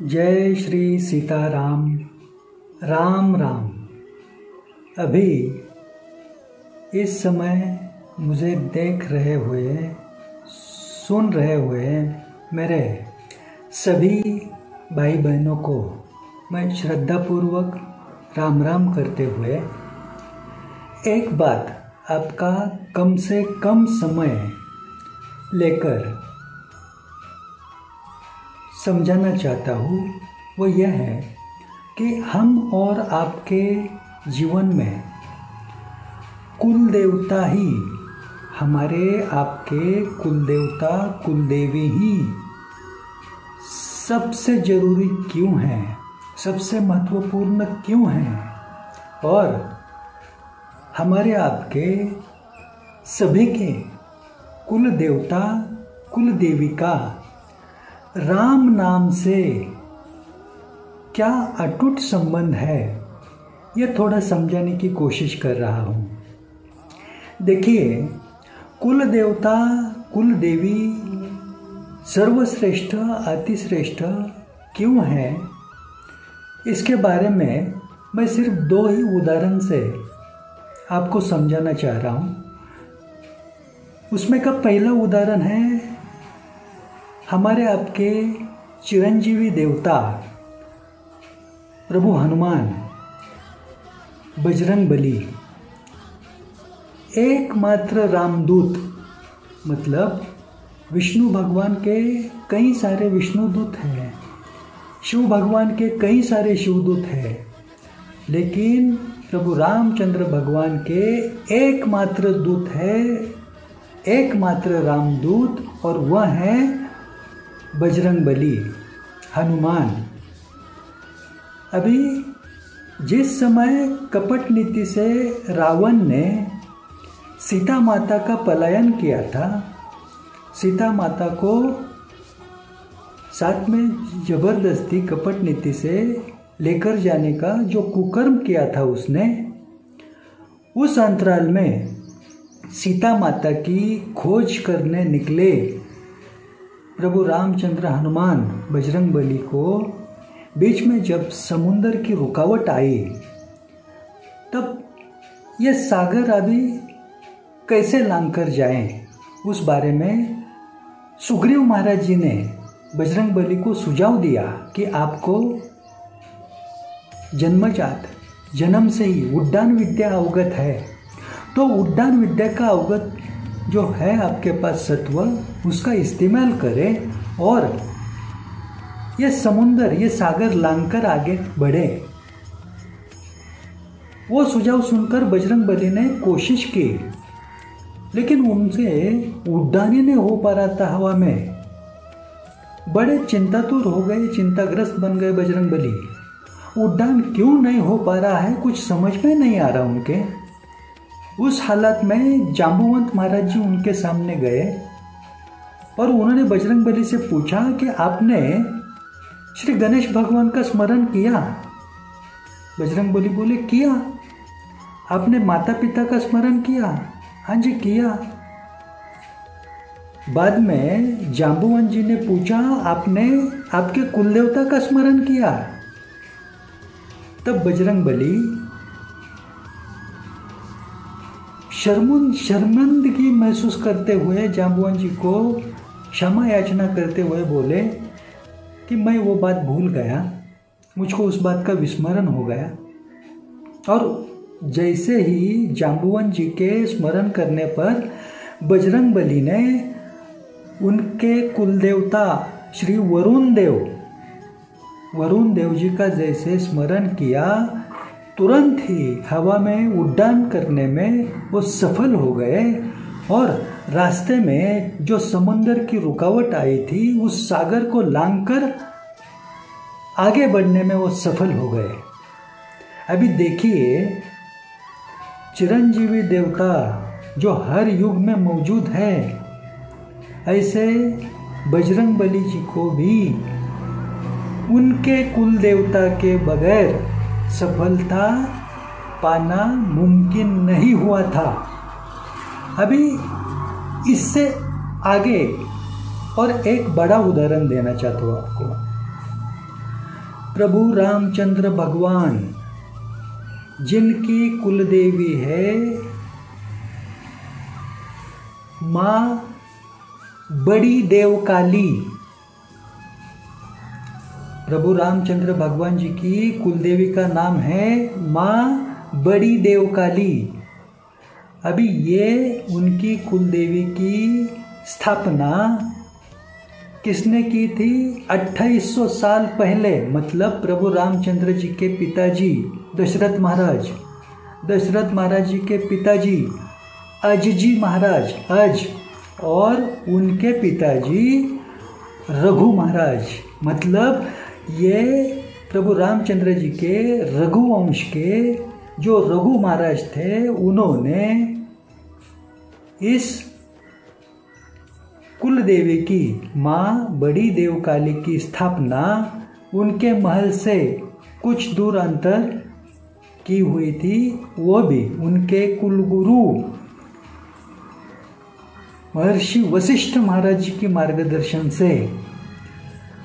जय श्री सीताराम। राम राम। अभी इस समय मुझे देख रहे हुए, सुन रहे हुए मेरे सभी भाई बहनों को मैं श्रद्धापूर्वक राम राम करते हुए एक बात आपका कम से कम समय लेकर समझाना चाहता हूँ। वो यह है कि हम और आपके जीवन में कुल देवता ही, हमारे आपके कुल देवता कुलदेवी ही सबसे ज़रूरी क्यों हैं, सबसे महत्वपूर्ण क्यों हैं, और हमारे आपके सभी के कुल देवता कुल देवी का राम नाम से क्या अटूट संबंध है, ये थोड़ा समझाने की कोशिश कर रहा हूँ। देखिए, कुल देवता कुल देवी सर्वश्रेष्ठ अतिश्रेष्ठ क्यों है, इसके बारे में मैं सिर्फ दो ही उदाहरण से आपको समझाना चाह रहा हूँ। उसमें का पहला उदाहरण है हमारे आपके चिरंजीवी देवता प्रभु हनुमान, बजरंग बली, एकमात्र रामदूत। मतलब विष्णु भगवान के कई सारे विष्णुदूत हैं, शिव भगवान के कई सारे शिवदूत हैं, लेकिन प्रभु रामचंद्र भगवान के एकमात्र दूत है, एकमात्र रामदूत, और वह है बजरंग बली, हनुमान। अभी जिस समय कपट नीति से रावण ने सीता माता का पलायन किया था, सीता माता को साथ में जबरदस्ती कपट नीति से लेकर जाने का जो कुकर्म किया था उसने, उस अंतराल में सीता माता की खोज करने निकले प्रभु रामचंद्र हनुमान बजरंग बली को बीच में जब समुंदर की रुकावट आई, तब ये सागर अभी कैसे लांग कर जाएं, उस बारे में सुग्रीव महाराज जी ने बजरंग बली को सुझाव दिया कि आपको जन्मजात, जन्म से ही उड्डान विद्या अवगत है, तो उड्डान विद्या का अवगत जो है आपके पास सत्व, उसका इस्तेमाल करें और ये समुंदर, ये सागर लांघकर आगे बढ़े। वो सुझाव सुनकर बजरंग बली ने कोशिश की, लेकिन उनसे उड्डान ही नहीं हो पा रहा था हवा में। बड़े चिंतातुर हो गए, चिंताग्रस्त बन गए बजरंग बली। उड्डान क्यों नहीं हो पा रहा है, कुछ समझ में नहीं आ रहा उनके। उस हालत में जांबुवंत महाराज जी उनके सामने गए और उन्होंने बजरंग बली से पूछा कि आपने श्री गणेश भगवान का स्मरण किया? बजरंग बली बोले, किया। आपने माता पिता का स्मरण किया? हाँ जी, किया। बाद में जांबुवंत जी ने पूछा, आपने आपके कुलदेवता का स्मरण किया? तब बजरंग बली शर्मिंदगी महसूस करते हुए जांबुवंत जी को क्षमा याचना करते हुए बोले कि मैं वो बात भूल गया, मुझको उस बात का विस्मरण हो गया। और जैसे ही जांबुवंत जी के स्मरण करने पर बजरंग बली ने उनके कुलदेवता श्री वरुण देव जी का जैसे स्मरण किया, तुरंत ही हवा में उड्डान करने में वो सफल हो गए और रास्ते में जो समुद्र की रुकावट आई थी, उस सागर को लांघकर आगे बढ़ने में वो सफल हो गए। अभी देखिए, चिरंजीवी देवता जो हर युग में मौजूद है, ऐसे बजरंग बली जी को भी उनके कुल देवता के बगैर सफलता पाना मुमकिन नहीं हुआ था। अभी इससे आगे और एक बड़ा उदाहरण देना चाहता हूँ आपको। प्रभु रामचंद्र भगवान, जिनकी कुलदेवी है माँ बड़ी देवकाली। प्रभु रामचंद्र भगवान जी की कुलदेवी का नाम है माँ बड़ी देवकाली। अभी ये उनकी कुलदेवी की स्थापना किसने की थी? 2800 साल पहले, मतलब प्रभु रामचंद्र जी के पिताजी दशरथ महाराज जी के पिताजी अज जी महाराज, अज, और उनके पिताजी रघु महाराज, मतलब ये प्रभु रामचंद्र जी के रघुवंश के जो रघु महाराज थे, उन्होंने इस कुल देवी की माँ बड़ी देवकाली की स्थापना उनके महल से कुछ दूर अंतर की हुई थी, वो भी उनके कुलगुरु महर्षि वशिष्ठ महाराज जी के मार्गदर्शन से।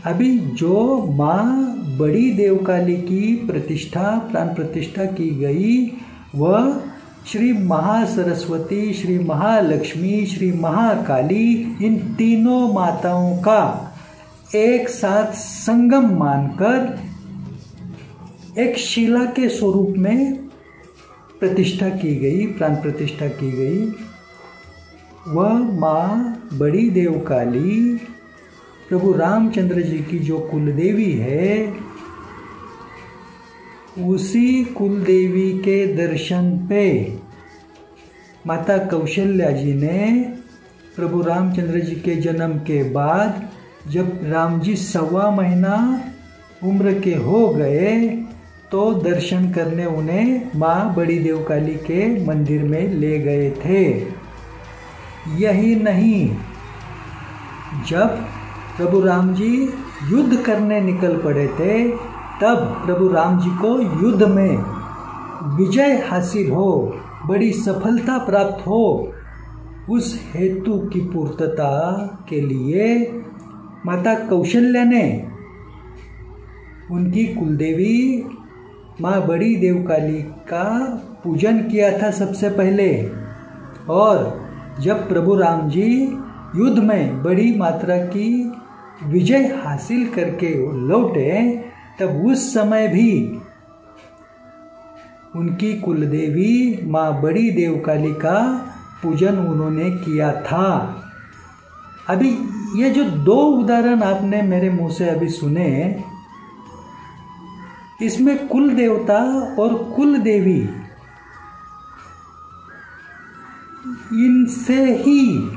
अभी जो माँ बड़ी देवकाली की प्रतिष्ठा, प्राण प्रतिष्ठा की गई, वह श्री महासरस्वती, श्री महालक्ष्मी, श्री महाकाली, इन तीनों माताओं का एक साथ संगम मानकर एक शिला के स्वरूप में प्रतिष्ठा की गई, प्राण प्रतिष्ठा की गई। वह माँ बड़ी देवकाली प्रभु रामचंद्र जी की जो कुलदेवी है, उसी कुलदेवी के दर्शन पे माता कौशल्या जी ने प्रभु रामचंद्र जी के जन्म के बाद, जब राम जी 1.25 महीना उम्र के हो गए, तो दर्शन करने उन्हें माँ बड़ी देवकाली के मंदिर में ले गए थे। यही नहीं, जब प्रभु राम जी युद्ध करने निकल पड़े थे, तब प्रभु राम जी को युद्ध में विजय हासिल हो, बड़ी सफलता प्राप्त हो, उस हेतु की पूर्तता के लिए माता कौशल्या ने उनकी कुलदेवी माँ बड़ी देवकाली का पूजन किया था सबसे पहले। और जब प्रभु राम जी युद्ध में बड़ी मात्रा की विजय हासिल करके लौटे, तब उस समय भी उनकी कुलदेवी माँ बड़ी देवकाली का पूजन उन्होंने किया था। अभी ये जो 2 उदाहरण आपने मेरे मुंह से अभी सुने, इसमें कुल देवता और कुल देवी, इनसे ही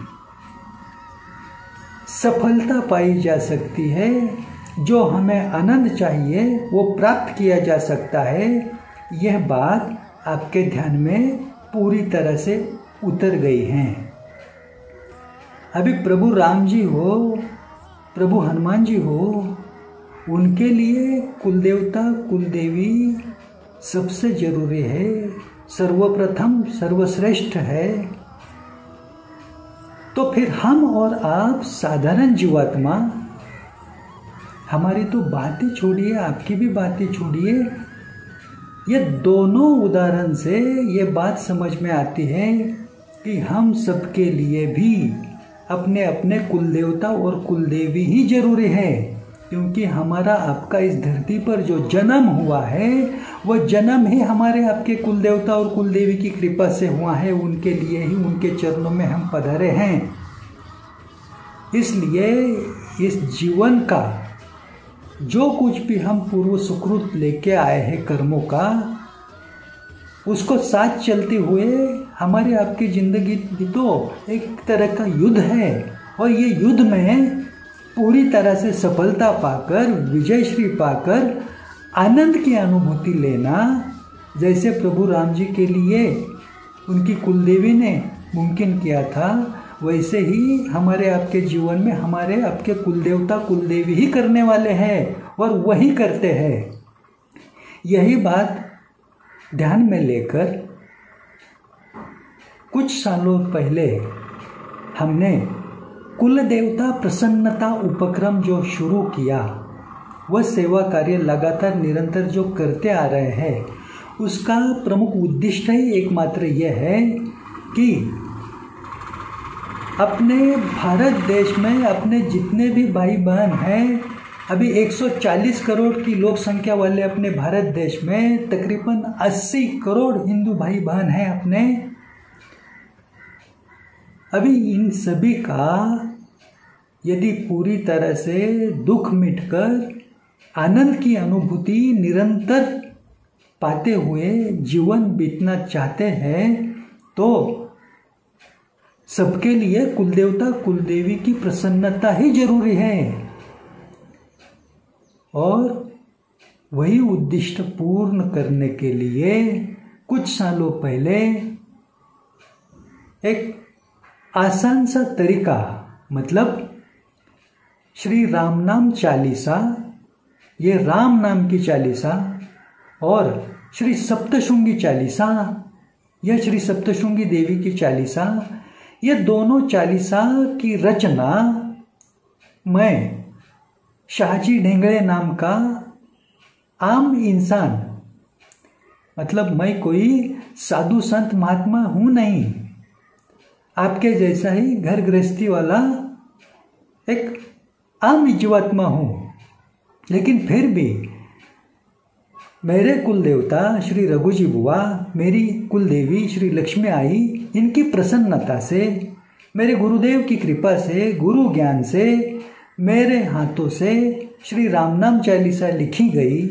सफलता पाई जा सकती है। जो हमें आनंद चाहिए वो प्राप्त किया जा सकता है। यह बात आपके ध्यान में पूरी तरह से उतर गई है। अभी प्रभु राम जी हो, प्रभु हनुमान जी हो, उनके लिए कुलदेवता कुलदेवी सबसे जरूरी है, सर्वप्रथम सर्वश्रेष्ठ है। तो फिर हम और आप साधारण जीवात्मा, हमारी तो बातें छोड़िए, आपकी भी बातें छोड़िए, ये दोनों उदाहरण से ये बात समझ में आती है कि हम सबके लिए भी अपने अपने कुलदेवता और कुलदेवी ही जरूरी है। क्योंकि हमारा आपका इस धरती पर जो जन्म हुआ है, वह जन्म ही हमारे आपके कुलदेवता और कुलदेवी की कृपा से हुआ है। उनके लिए ही, उनके चरणों में हम पधारे हैं। इसलिए इस जीवन का जो कुछ भी हम पूर्व सुकृत लेके आए हैं कर्मों का, उसको साथ चलते हुए हमारे आपकी जिंदगी तो एक तरह का युद्ध है। और ये युद्ध में पूरी तरह से सफलता पाकर, विजय श्री पाकर आनंद की अनुभूति लेना, जैसे प्रभु राम जी के लिए उनकी कुलदेवी ने मुमकिन किया था, वैसे ही हमारे आपके जीवन में हमारे आपके कुलदेवता कुलदेवी ही करने वाले हैं और वही करते हैं। यही बात ध्यान में लेकर कुछ सालों पहले हमने कुल देवता प्रसन्नता उपक्रम जो शुरू किया, वह सेवा कार्य लगातार निरंतर जो करते आ रहे हैं, उसका प्रमुख उद्देश्य ही एकमात्र यह है कि अपने भारत देश में अपने जितने भी भाई बहन हैं, अभी 140 करोड़ की लोक संख्या वाले अपने भारत देश में तकरीबन 80 करोड़ हिंदू भाई बहन हैं अपने। अभी इन सभी का यदि पूरी तरह से दुख मिटकर आनंद की अनुभूति निरंतर पाते हुए जीवन बीतना चाहते हैं, तो सबके लिए कुलदेवता कुलदेवी की प्रसन्नता ही जरूरी है। और वही उद्दिष्ट पूर्ण करने के लिए कुछ सालों पहले एक आसान सा तरीका, मतलब श्री राम नाम चालीसा, ये राम नाम की चालीसा, और श्री सप्तशृंगी चालीसा, यह श्री सप्तशृंगी देवी की चालीसा, ये दोनों चालीसा की रचना मैं शाहजी ढेंगड़े नाम का आम इंसान, मतलब मैं कोई साधु संत महात्मा हूं नहीं, आपके जैसा ही घर गृहस्थी वाला एक आम जीवात्मा हूं, लेकिन फिर भी मेरे कुल देवता श्री रघुजी बुआ, मेरी कुल देवी श्री लक्ष्मी आई, इनकी प्रसन्नता से, मेरे गुरुदेव की कृपा से, गुरु ज्ञान से, मेरे हाथों से श्री राम नाम चालीसा लिखी गई,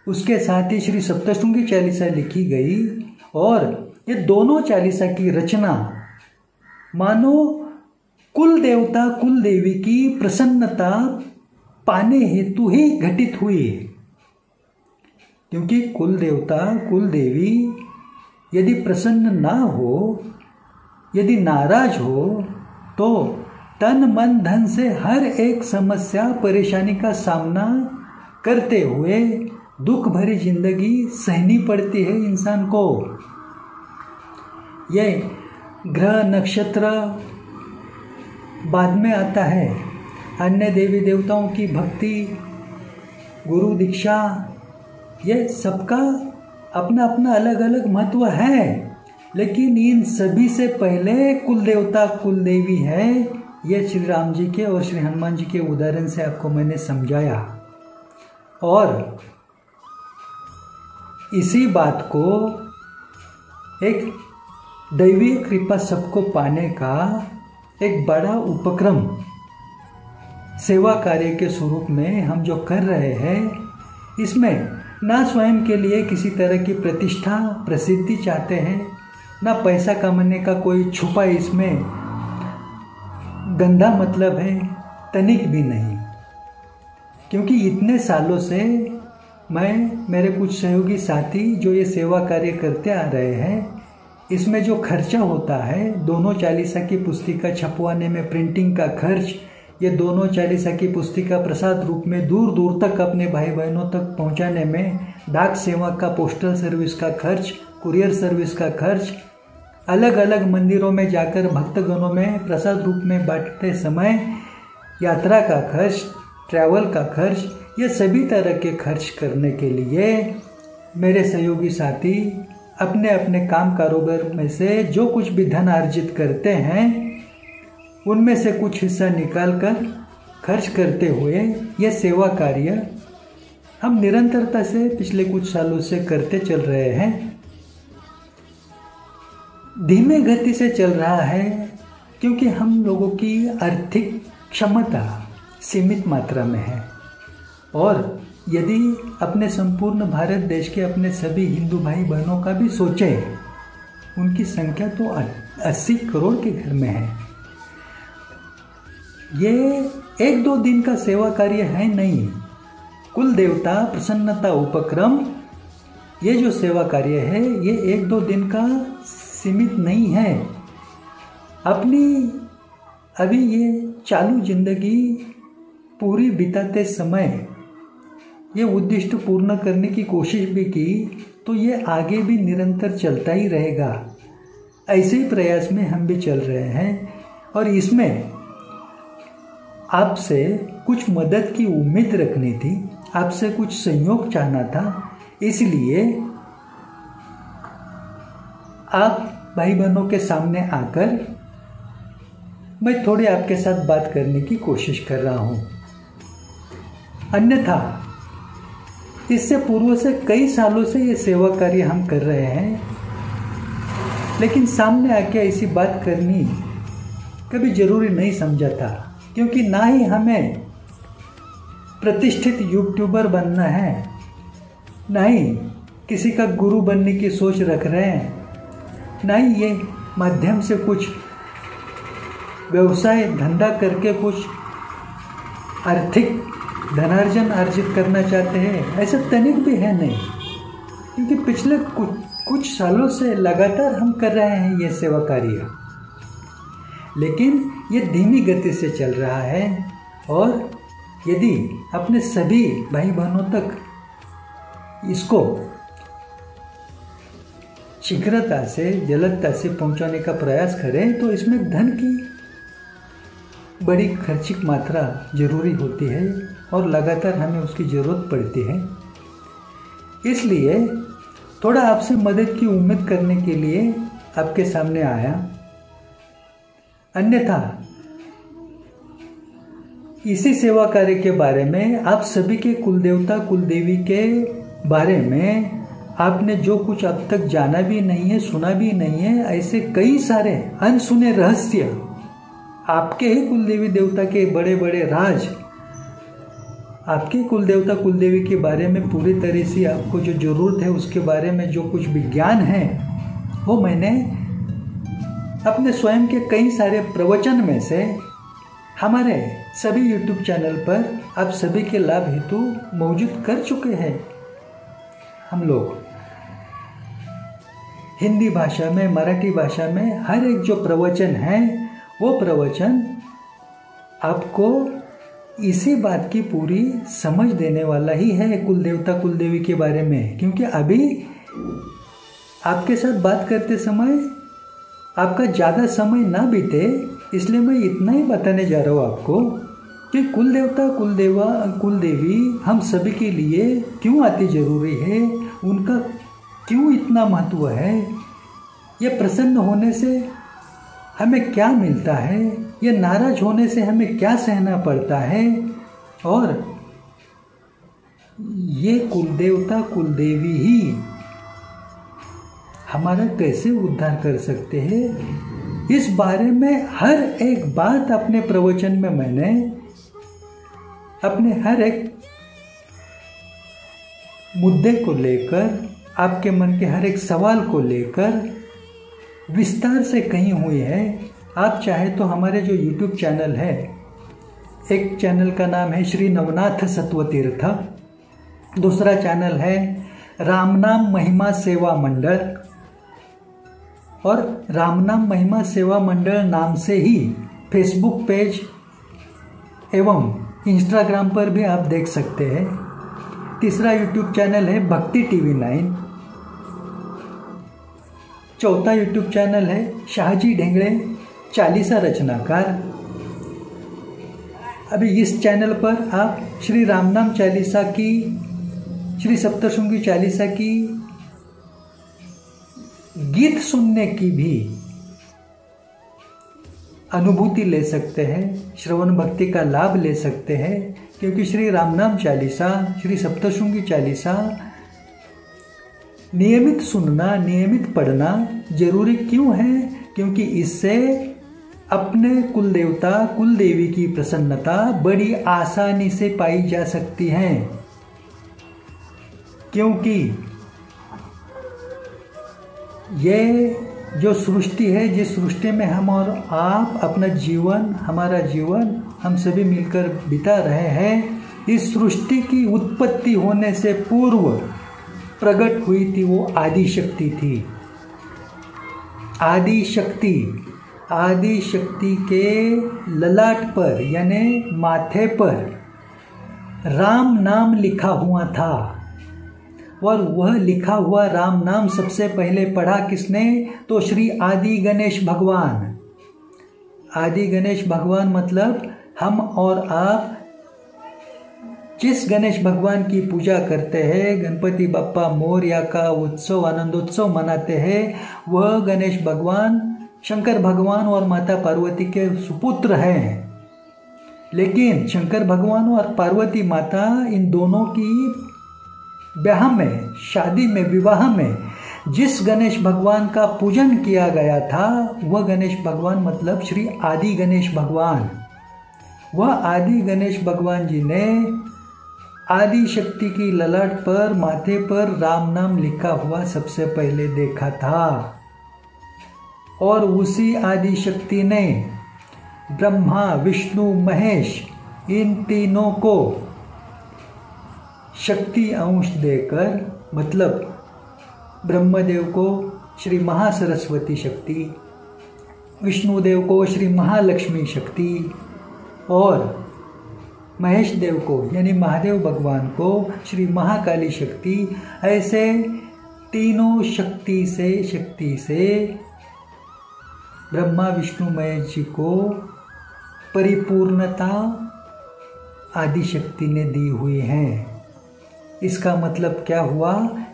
उसके साथ ही श्री सप्तशृंगी चालीसा लिखी गई, और ये दोनों चालीसा की रचना मानो कुल देवता कुल देवी की प्रसन्नता पाने हेतु ही घटित हुई। क्योंकि कुल देवता कुल देवी यदि प्रसन्न ना हो, यदि नाराज हो, तो तन मन धन से हर एक समस्या परेशानी का सामना करते हुए दुख भरी जिंदगी सहनी पड़ती है इंसान को। यह ग्रह नक्षत्र बाद में आता है, अन्य देवी देवताओं की भक्ति, गुरु दीक्षा, यह सबका अपना अपना अलग अलग महत्व है, लेकिन इन सभी से पहले कुल देवता कुल देवी है। यह श्री राम जी के और श्री हनुमान जी के उदाहरण से आपको मैंने समझाया, और इसी बात को एक दैवीय कृपा सबको पाने का एक बड़ा उपक्रम सेवा कार्य के स्वरूप में हम जो कर रहे हैं, इसमें ना स्वयं के लिए किसी तरह की प्रतिष्ठा प्रसिद्धि चाहते हैं, ना पैसा कमाने का कोई छुपा इसमें गंदा मतलब है, तनिक भी नहीं। क्योंकि इतने सालों से मैं, मेरे कुछ सहयोगी साथी जो ये सेवा कार्य करते आ रहे हैं, इसमें जो खर्चा होता है, दोनों चालीसा की पुस्तिका छपवाने में प्रिंटिंग का खर्च, ये दोनों चालीसा की पुस्तिका प्रसाद रूप में दूर दूर तक अपने भाई बहनों तक पहुंचाने में डाक सेवा का, पोस्टल सर्विस का खर्च, कुरियर सर्विस का खर्च, अलग अलग मंदिरों में जाकर भक्तगणों में प्रसाद रूप में बांटते समय यात्रा का खर्च, ट्रैवल का खर्च, ये सभी तरह के खर्च करने के लिए मेरे सहयोगी साथी अपने अपने काम कारोबार में से जो कुछ भी धन अर्जित करते हैं, उनमें से कुछ हिस्सा निकालकर खर्च करते हुए यह सेवा कार्य हम निरंतरता से पिछले कुछ सालों से करते चल रहे हैं। धीमे गति से चल रहा है, क्योंकि हम लोगों की आर्थिक क्षमता सीमित मात्रा में है, और यदि अपने संपूर्ण भारत देश के अपने सभी हिंदू भाई बहनों का भी सोचे, उनकी संख्या तो 80 करोड़ के घर में है। ये 1-2 दिन का सेवा कार्य है नहीं। कुल देवता प्रसन्नता उपक्रम, ये जो सेवा कार्य है, ये 1-2 दिन का सीमित नहीं है। अपनी अभी ये चालू जिंदगी पूरी बिताते समय ये उद्दिष्ट पूर्ण करने की कोशिश भी की, तो ये आगे भी निरंतर चलता ही रहेगा। ऐसे ही प्रयास में हम भी चल रहे हैं, और इसमें आपसे कुछ मदद की उम्मीद रखनी थी। आपसे कुछ सहयोग चाहना था, इसलिए आप भाई बहनों के सामने आकर मैं थोड़ी आपके साथ बात करने की कोशिश कर रहा हूँ। अन्यथा इससे पूर्व से कई सालों से ये सेवा कार्य हम कर रहे हैं, लेकिन सामने आके ऐसी बात करनी कभी जरूरी नहीं समझा था, क्योंकि ना ही हमें प्रतिष्ठित यूट्यूबर बनना है, ना ही किसी का गुरु बनने की सोच रख रहे हैं, ना ही ये माध्यम से कुछ व्यवसाय धंधा करके कुछ आर्थिक धनार्जन अर्जित करना चाहते हैं। ऐसा तनिक भी है नहीं, क्योंकि पिछले कुछ सालों से लगातार हम कर रहे हैं ये सेवा कार्य, लेकिन ये धीमी गति से चल रहा है। और यदि अपने सभी भाई बहनों तक इसको शीघ्रता से जल्दता से पहुंचाने का प्रयास करें तो इसमें धन की बड़ी खर्चिक मात्रा जरूरी होती है और लगातार हमें उसकी ज़रूरत पड़ती है। इसलिए थोड़ा आपसे मदद की उम्मीद करने के लिए आपके सामने आया। अन्यथा इसी सेवा कार्य के बारे में, आप सभी के कुलदेवता कुलदेवी के बारे में आपने जो कुछ अब तक जाना भी नहीं है, सुना भी नहीं है, ऐसे कई सारे अनसुने रहस्य, आपके ही कुलदेवी देवता के बड़े बड़े राज, आपके कुलदेवता कुलदेवी के बारे में पूरी तरह से आपको जो जरूरत है उसके बारे में जो कुछ विज्ञान है, वो मैंने अपने स्वयं के कई सारे प्रवचन में से हमारे सभी YouTube चैनल पर आप सभी के लाभ हेतु मौजूद कर चुके हैं। हम लोग हिंदी भाषा में, मराठी भाषा में हर एक जो प्रवचन है, वो प्रवचन आपको इसी बात की पूरी समझ देने वाला ही है कुलदेवता कुलदेवी के बारे में। क्योंकि अभी आपके साथ बात करते समय आपका ज़्यादा समय ना बीते, इसलिए मैं इतना ही बताने जा रहा हूँ आपको कि कुलदेवता कुलदेवी हम सभी के लिए क्यों अति जरूरी है, उनका क्यों इतना महत्व है, ये प्रसन्न होने से हमें क्या मिलता है, ये नाराज होने से हमें क्या सहना पड़ता है, और ये कुलदेवता कुलदेवी ही हमारा कैसे उद्धार कर सकते हैं, इस बारे में हर एक बात अपने प्रवचन में मैंने अपने हर एक मुद्दे को लेकर, आपके मन के हर एक सवाल को लेकर विस्तार से कही हुई है। आप चाहे तो हमारे जो YouTube चैनल है, एक चैनल का नाम है श्री नवनाथ सत्वतीर्थ, दूसरा चैनल है रामनाम महिमा सेवा मंडल, और रामनाम महिमा सेवा मंडल नाम से ही फेसबुक पेज एवं इंस्टाग्राम पर भी आप देख सकते हैं। तीसरा YouTube चैनल है भक्ति TV 9, चौथा YouTube चैनल है शाहजी ढेंगड़े चालीसा रचनाकार। अभी इस चैनल पर आप श्री रामनाम चालीसा की, श्री सप्तशृंगी चालीसा की गीत सुनने की भी अनुभूति ले सकते हैं, श्रवण भक्ति का लाभ ले सकते हैं। क्योंकि श्री रामनाम चालीसा, श्री सप्तशृंगी चालीसा नियमित सुनना, नियमित पढ़ना जरूरी क्यों है? क्योंकि इससे अपने कुलदेवता कुलदेवी की प्रसन्नता बड़ी आसानी से पाई जा सकती है। क्योंकि ये जो सृष्टि है, जिस सृष्टि में हम और आप अपना जीवन, हमारा जीवन हम सभी मिलकर बिता रहे हैं, इस सृष्टि की उत्पत्ति होने से पूर्व प्रकट हुई थी वो आदि शक्ति थी। आदि शक्ति के ललाट पर यानी माथे पर राम नाम लिखा हुआ था, और वह लिखा हुआ राम नाम सबसे पहले पढ़ा किसने? तो श्री आदि गणेश भगवान। आदि गणेश भगवान मतलब हम और आप जिस गणेश भगवान की पूजा करते हैं, गणपति बप्पा मोरया का उत्सव आनंदोत्सव मनाते हैं, वह गणेश भगवान शंकर भगवान और माता पार्वती के सुपुत्र हैं। लेकिन शंकर भगवान और पार्वती माता इन दोनों की ब्याह में, शादी में, विवाह में जिस गणेश भगवान का पूजन किया गया था, वह गणेश भगवान मतलब श्री आदि गणेश भगवान। वह आदि गणेश भगवान जी ने आदि शक्ति की ललाट पर, माथे पर राम नाम लिखा हुआ सबसे पहले देखा था। और उसी आदि शक्ति ने ब्रह्मा, विष्णु, महेश इन तीनों को शक्ति अंश देकर, मतलब ब्रह्मदेव को श्री महासरस्वती शक्ति, विष्णुदेव को श्री महालक्ष्मी शक्ति और महेश देव को यानी महादेव भगवान को श्री महाकाली शक्ति, ऐसे तीनों शक्ति से ब्रह्मा विष्णु महेश जी को परिपूर्णता आदि शक्ति ने दी हुई है। इसका मतलब क्या हुआ?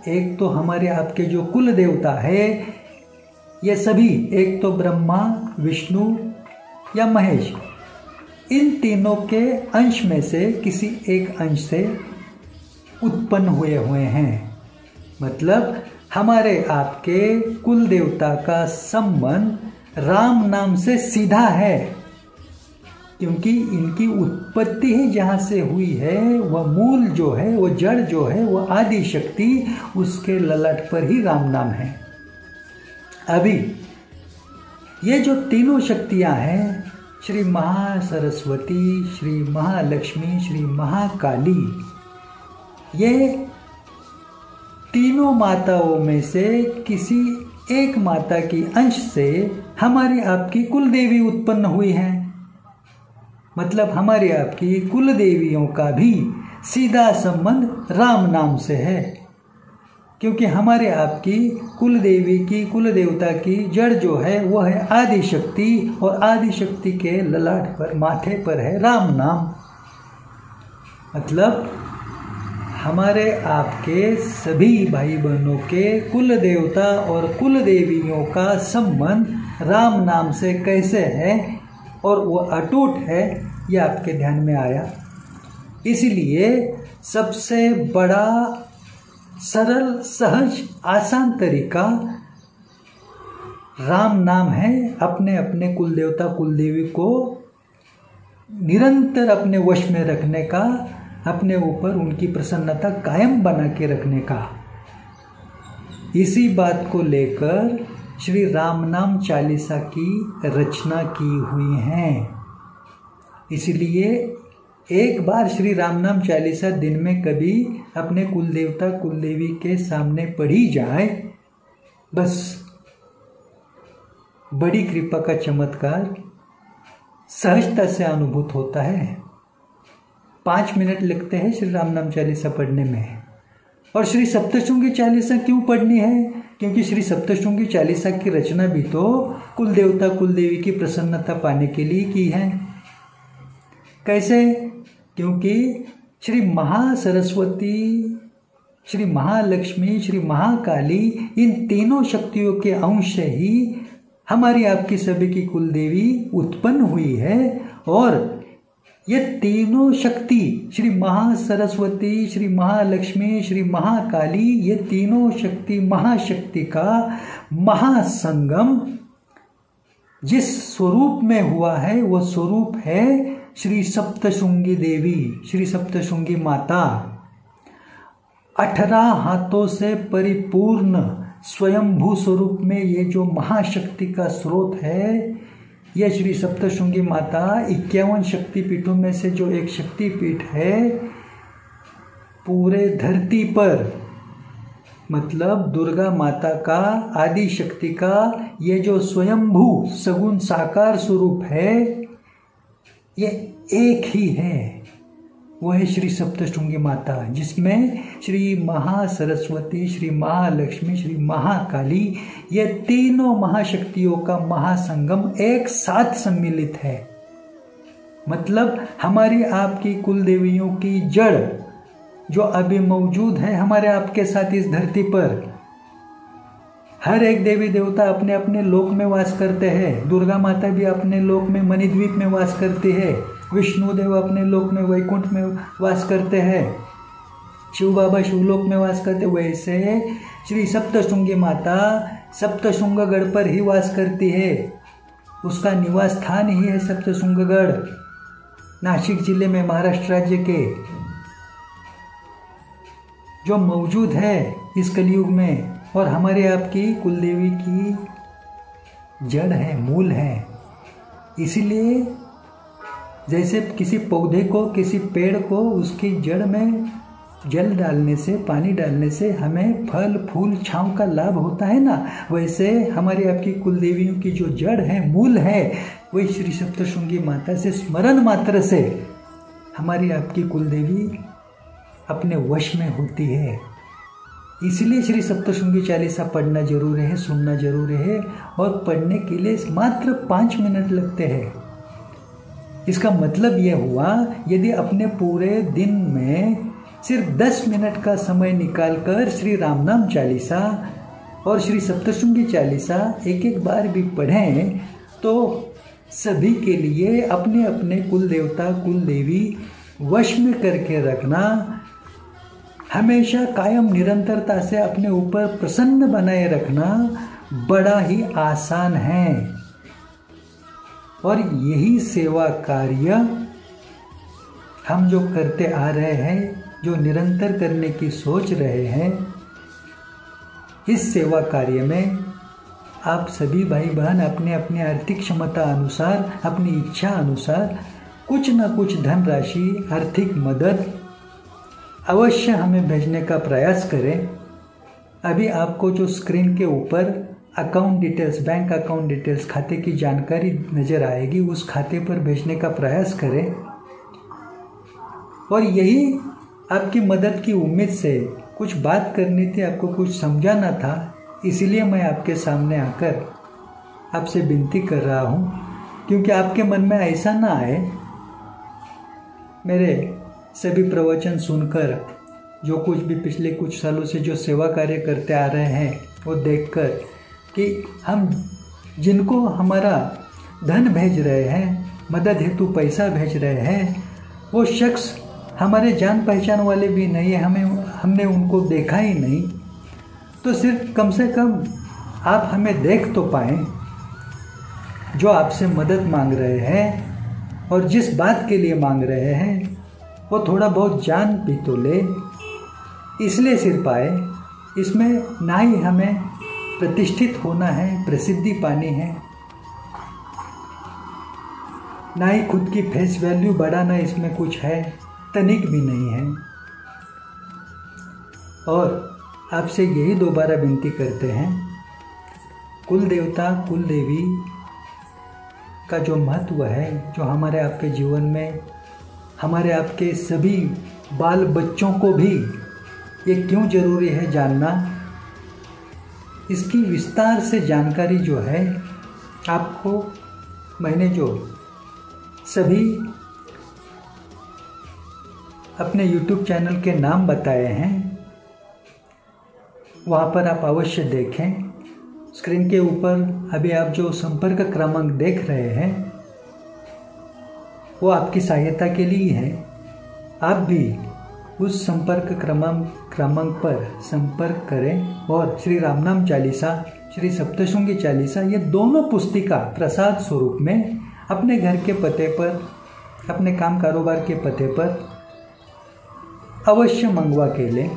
एक तो हमारे आपके जो कुल देवता है ये सभी, एक तो ब्रह्मा, विष्णु या महेश, इन तीनों के अंश में से किसी एक अंश से उत्पन्न हुए हैं। मतलब हमारे आपके कुल देवता का संबंध राम नाम से सीधा है, क्योंकि इनकी उत्पत्ति ही जहाँ से हुई है, वह मूल जो है, वह जड़ जो है, वह आदि शक्ति, उसके ललाट पर ही राम नाम है। अभी ये जो तीनों शक्तियाँ हैं, श्री महासरस्वती, श्री महालक्ष्मी, श्री महाकाली, ये तीनों माताओं में से किसी एक माता की अंश से हमारी आपकी कुल देवी उत्पन्न हुई है। मतलब हमारे आपकी कुल देवियों का भी सीधा संबंध राम नाम से है, क्योंकि हमारे आपकी कुल देवी की, कुल देवता की जड़ जो है वह है आदि शक्ति, और आदि शक्ति के ललाट पर, माथे पर है राम नाम। मतलब हमारे आपके सभी भाई बहनों के कुल देवता और कुल देवियों का संबंध राम नाम से कैसे है और वो अटूट है, ये आपके ध्यान में आया। इसलिए सबसे बड़ा सरल, सहज, आसान तरीका राम नाम है अपने अपने कुल देवता कुल देवी को निरंतर अपने वश में रखने का, अपने ऊपर उनकी प्रसन्नता कायम बना के रखने का। इसी बात को लेकर श्री राम नाम चालीसा की रचना की हुई है। इसलिए एक बार श्री राम नाम चालीसा दिन में कभी अपने कुल देवता कुल देवी के सामने पढ़ी जाए, बस बड़ी कृपा का चमत्कार सहजता से अनुभूत होता है। 5 मिनट लगते हैं श्री राम नाम चालीसा पढ़ने में। और श्री सप्तशृंगी चालीसा क्यों पढ़नी है? क्योंकि श्री सप्तशृंगी चालीसा की रचना भी तो कुल देवता कुल देवी की प्रसन्नता पाने के लिए की है। कैसे? क्योंकि श्री महासरस्वती, श्री महालक्ष्मी, श्री महाकाली, इन तीनों शक्तियों के अंश से ही हमारी आपकी सभी की कुल देवी उत्पन्न हुई है। और ये तीनों शक्ति, श्री महासरस्वती, श्री महालक्ष्मी, श्री महाकाली, ये तीनों शक्ति महाशक्ति का महासंगम जिस स्वरूप में हुआ है, वो स्वरूप है श्री सप्तशृंगी देवी, श्री सप्तशृंगी माता। 18 हाथों से परिपूर्ण स्वयंभू स्वरूप में ये जो महाशक्ति का स्रोत है, यह श्री सप्तशृंगी माता 51 शक्तिपीठों में से जो एक शक्तिपीठ है, पूरे धरती पर, मतलब दुर्गा माता का, आदि शक्ति का ये जो स्वयंभू सगुण साकार स्वरूप है, ये एक ही है। वो है श्री सप्तशृंगी माता, जिसमें श्री महासरस्वती, श्री महालक्ष्मी, श्री महाकाली, ये तीनों महाशक्तियों का महासंगम एक साथ सम्मिलित है। मतलब हमारी आपकी कुल देवियों की जड़ जो अभी मौजूद है हमारे आपके साथ इस धरती पर। हर एक देवी देवता अपने अपने लोक में वास करते हैं। दुर्गा माता भी अपने लोक में मणिद्वीप में वास करती है। विष्णु देव अपने लोक में वैकुंठ में वास करते हैं। शिव बाबा शिवलोक में वास करते। वैसे श्री सप्तशृंगी माता सप्तशृंगगढ़ पर ही वास करती है। उसका निवास स्थान ही है सप्तशृंगगढ़, नासिक जिले में, महाराष्ट्र राज्य के, जो मौजूद है इस कलयुग में और हमारे आपकी कुलदेवी की जड़ है, मूल है। इसीलिए जैसे किसी पौधे को, किसी पेड़ को उसकी जड़ में जल डालने से, पानी डालने से हमें फल फूल छांव का लाभ होता है ना, वैसे हमारी आपकी कुलदेवियों की जो जड़ है, मूल है, वही श्री सप्तशृंगी माता से स्मरण मात्र से हमारी आपकी कुलदेवी अपने वश में होती है। इसलिए श्री सप्तशृंगी चालीसा पढ़ना जरूर है, सुनना जरूर है, और पढ़ने के लिए मात्र 5 मिनट लगते हैं। इसका मतलब यह हुआ, यदि अपने पूरे दिन में सिर्फ 10 मिनट का समय निकालकर श्री राम नाम चालीसा और श्री सप्तशृंगी चालीसा एक एक बार भी पढ़ें तो सभी के लिए अपने अपने कुल देवता कुल देवी वश में करके रखना, हमेशा कायम निरंतरता से अपने ऊपर प्रसन्न बनाए रखना बड़ा ही आसान है। और यही सेवा कार्य हम जो करते आ रहे हैं, जो निरंतर करने की सोच रहे हैं, इस सेवा कार्य में आप सभी भाई बहन अपने अपने आर्थिक क्षमता अनुसार, अपनी इच्छा अनुसार कुछ न कुछ धनराशि, आर्थिक मदद अवश्य हमें भेजने का प्रयास करें। अभी आपको जो स्क्रीन के ऊपर account details, bank account details, खाते की जानकारी नज़र आएगी, उस खाते पर भेजने का प्रयास करें। और यही आपकी मदद की उम्मीद से कुछ बात करनी थी, आपको कुछ समझाना था, इसीलिए मैं आपके सामने आकर आपसे विनती कर रहा हूँ, क्योंकि आपके मन में ऐसा ना आए मेरे सभी प्रवचन सुनकर, जो कुछ भी पिछले कुछ सालों से जो सेवा कार्य करते आ रहे हैं वो देखकर, कि हम जिनको हमारा धन भेज रहे हैं, मदद हेतु पैसा भेज रहे हैं, वो शख्स हमारे जान पहचान वाले भी नहीं है, हमने उनको देखा ही नहीं, तो सिर्फ कम से कम आप हमें देख तो पाएँ। जो आपसे मदद मांग रहे हैं और जिस बात के लिए मांग रहे हैं वो थोड़ा बहुत जान भी तो ले, इसलिए सिर्फ आए। इसमें ना ही हमें प्रतिष्ठित होना है, प्रसिद्धि पानी है, ना ही खुद की फेस वैल्यू बढ़ाना इसमें कुछ है, तनिक भी नहीं है। और आपसे यही दोबारा विनती करते हैं, कुल देवता कुल देवी का जो महत्व है, जो हमारे आपके जीवन में, हमारे आपके सभी बाल बच्चों को भी ये क्यों ज़रूरी है जानना, इसकी विस्तार से जानकारी जो है आपको मैंने जो सभी अपने YouTube चैनल के नाम बताए हैं वहाँ पर आप अवश्य देखें। स्क्रीन के ऊपर अभी आप जो संपर्क क्रमांक देख रहे हैं वो आपकी सहायता के लिए है। आप भी उस संपर्क क्रमांक पर संपर्क करें और श्री राम नाम चालीसा, श्री सप्तशृंगी चालीसा, ये दोनों पुस्तिका प्रसाद स्वरूप में अपने घर के पते पर, अपने काम कारोबार के पते पर अवश्य मंगवा के लें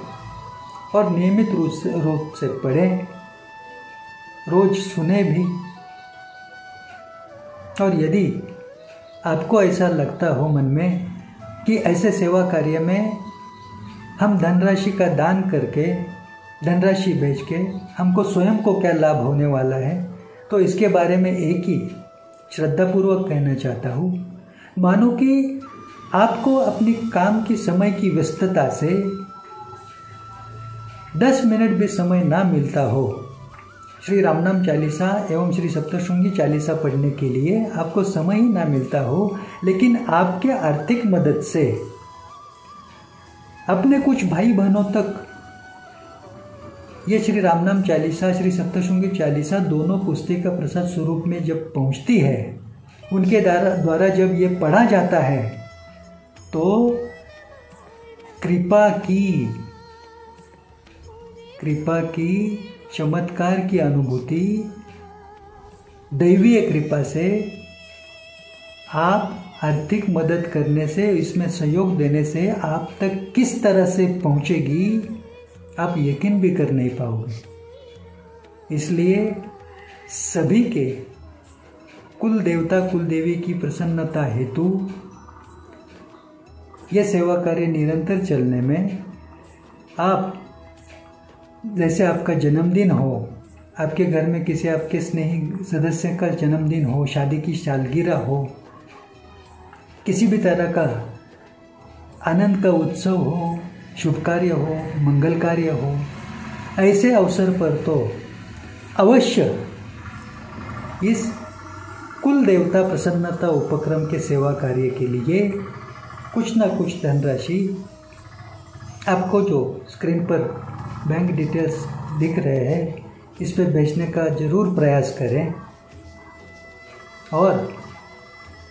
और नियमित रूप से पढ़ें, रोज सुने भी। और यदि आपको ऐसा लगता हो मन में कि ऐसे सेवा कार्य में हम धनराशि का दान करके, धनराशि भेज के हमको स्वयं को क्या लाभ होने वाला है, तो इसके बारे में एक ही श्रद्धापूर्वक कहना चाहता हूँ। मानो कि आपको अपनी काम की समय की व्यस्तता से 10 मिनट भी समय ना मिलता हो, श्री रामनाम चालीसा एवं श्री सप्तशृंगी चालीसा पढ़ने के लिए आपको समय ही ना मिलता हो, लेकिन आपके आर्थिक मदद से अपने कुछ भाई बहनों तक ये श्री रामनाम चालीसा, श्री सप्तशृंगी चालीसा दोनों पुस्तक का प्रसाद स्वरूप में जब पहुंचती है, उनके द्वारा जब ये पढ़ा जाता है, तो कृपा की चमत्कार की अनुभूति, दैवीय कृपा से आप आर्थिक मदद करने से, इसमें सहयोग देने से आप तक किस तरह से पहुंचेगी आप यकीन भी कर नहीं पाओगे। इसलिए सभी के कुल देवता कुल देवी की प्रसन्नता हेतु यह सेवा कार्य निरंतर चलने में, आप जैसे आपका जन्मदिन हो, आपके घर में किसी आपके स्नेही सदस्य का जन्मदिन हो, शादी की सालगिरह हो, किसी भी तरह का आनंद का उत्सव हो, शुभ कार्य हो, मंगल कार्य हो, ऐसे अवसर पर तो अवश्य इस कुल देवता प्रसन्नता उपक्रम के सेवा कार्य के लिए कुछ ना कुछ धनराशि आपको जो स्क्रीन पर बैंक डिटेल्स दिख रहे हैं, इस पर भेजने का जरूर प्रयास करें। और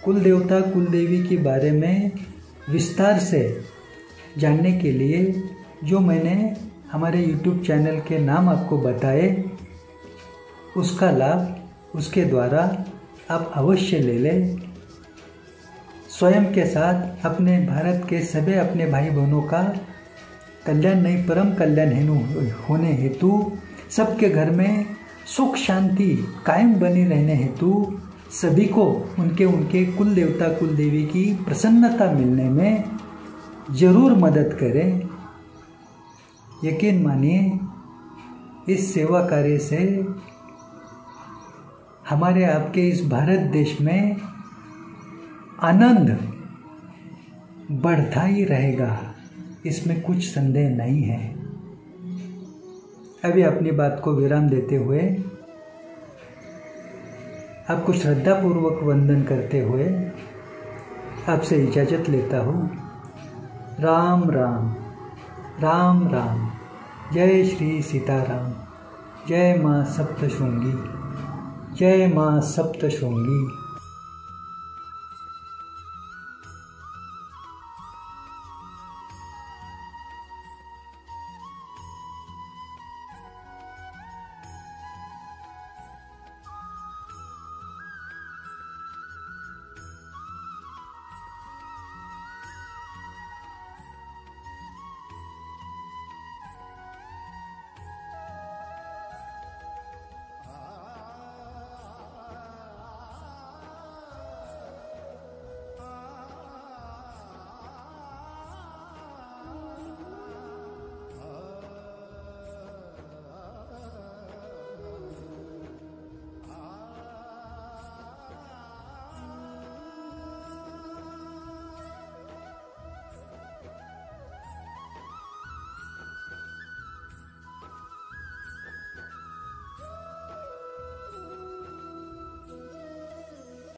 कुल देवता कुल देवी के बारे में विस्तार से जानने के लिए जो मैंने हमारे YouTube चैनल के नाम आपको बताए, उसका लाभ उसके द्वारा आप अवश्य ले लें। स्वयं के साथ अपने भारत के सभी अपने भाई बहनों का कल्याण नहीं परम कल्याण होने हेतु, सबके घर में सुख शांति कायम बनी रहने हेतु सभी को उनके कुल देवता कुल देवी की प्रसन्नता मिलने में जरूर मदद करें। यकीन मानिए, इस सेवा कार्य से हमारे आपके इस भारत देश में आनंद बढ़ता ही रहेगा, इसमें कुछ संदेह नहीं है। अभी अपनी बात को विराम देते हुए आपको श्रद्धापूर्वक वंदन करते हुए आपसे इजाज़त लेता हूँ। राम राम, राम राम। जय श्री सीताराम। जय माँ सप्तशृंगी, जय माँ सप्तशृंगी।